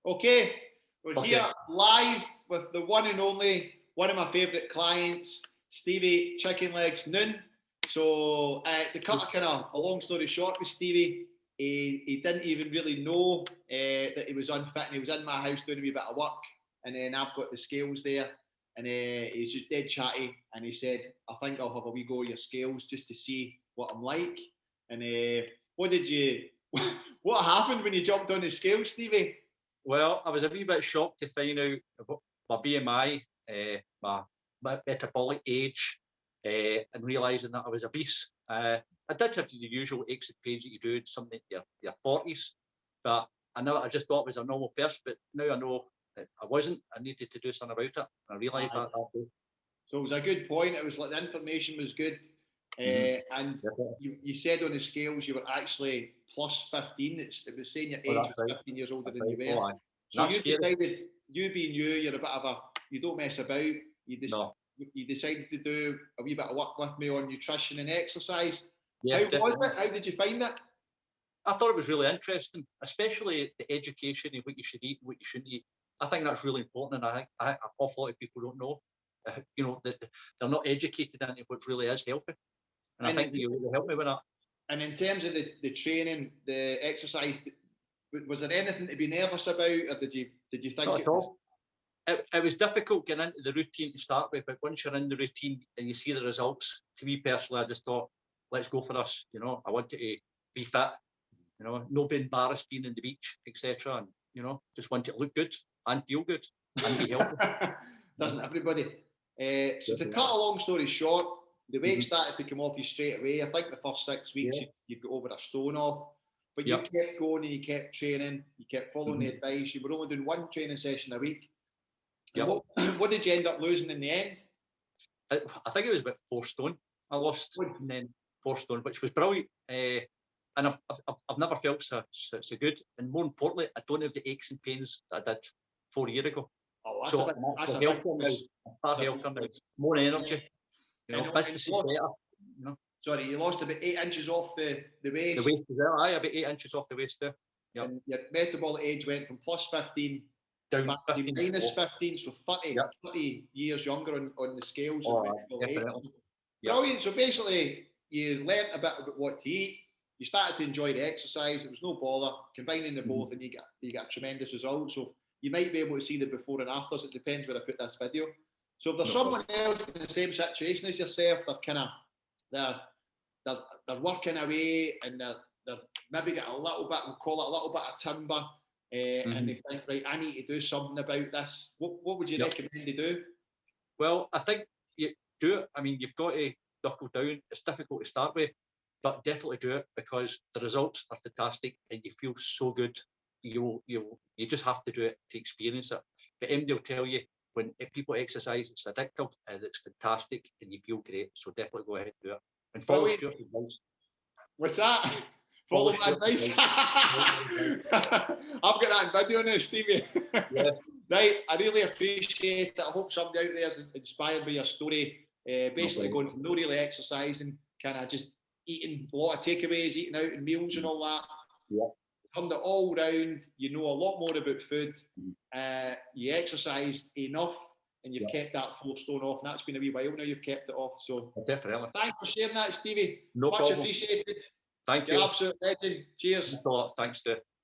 Okay, we're here live with the one and only, one of my favourite clients, Stevie Chicken Legs Noon. So to cut a long story short with Stevie, he didn't even really know that he was unfit, and he was in my house doing a wee bit of work, and then I've got the scales there, and he's just dead chatty, and he said, I think I'll have a wee go at your scales just to see what I'm like. And what happened when you jumped on the scales, Stevie? Well, I was a wee bit shocked to find out about my BMI, my metabolic age, and realising that I was obese. I did have the usual aches and pains that you do in something in your 40s, but I just thought I was a normal person, but now I know that I wasn't. I needed to do something about it. I realised that. So it was a good point. It was like the information was good. And you said on the scales you were actually plus 15. It was saying your age was 15 years older than you were. So you decided, you being you're a bit of you don't mess about. You decided to do a wee bit of work with me on nutrition and exercise. Yes, How was it? How did you find it? I thought it was really interesting, especially the education and what you should eat, what you shouldn't eat. I think that's really important, and I think an awful lot of people don't know. They're not educated into what really is healthy. And I think you really helped me with that. And in terms of the training, the exercise, was there anything to be nervous about, or did you think Not at all? It was difficult getting into the routine to start with, but once you're in the routine and you see the results, to me personally, I just thought, let's go for this. I wanted to be fit, not be embarrassed being in the beach, etc. And just want to look good and feel good and be healthy. Doesn't everybody? So to cut a long story short, the weight started to come off you straight away. I think the first 6 weeks you got over a stone off, but you kept going and you kept training, you kept following the advice. You were only doing one training session a week. What did you end up losing in the end? I think it was about 4 stone. I lost and then 4 stone, which was brilliant. And I've never felt so good. And more importantly, I don't have the aches and pains that I did 4 years ago. Oh, that's a healthier now. Far healthier now. More energy. Business is better. Sorry, you lost about 8 inches off the waist. The waist is there. About 8 inches off the waist there. Yep. And your metabolic age went from plus 15 down back 15 to minus 15, so 30 years younger on the scales. Brilliant. So basically, you learnt a bit about what to eat. You started to enjoy the exercise. It was no bother. Combining the both, and you get tremendous results. So you might be able to see the before and afters. It depends where I put this video. So if there's someone else in the same situation as yourself, they're working away and they're maybe got a little bit, we'll call it a little bit of timber, and they think, right, I need to do something about this. What would you recommend they do? Well, I think you do it. I mean, you've got to knuckle down. It's difficult to start with, but definitely do it because the results are fantastic and you feel so good. You just have to do it to experience it. But MD will tell you, if people exercise, it's addictive and it's fantastic and you feel great. So definitely go ahead and do it. And follow Stuart's advice. What's that? Follow my advice. I've got that in video now, Stevie. Yes. Right, I really appreciate it. I hope somebody out there is inspired by your story. Basically going from no really exercising, kind of just eating a lot of takeaways, eating out and meals and all that. Yeah. Turned it all round. You know a lot more about food. You exercised enough and you've kept that 4 stone off, and that's been a wee while now you've kept it off. So definitely. Thanks for sharing that, Stevie. No Much problem. appreciated. Thank you. You're an absolute legend. Cheers. Thanks, Stuart.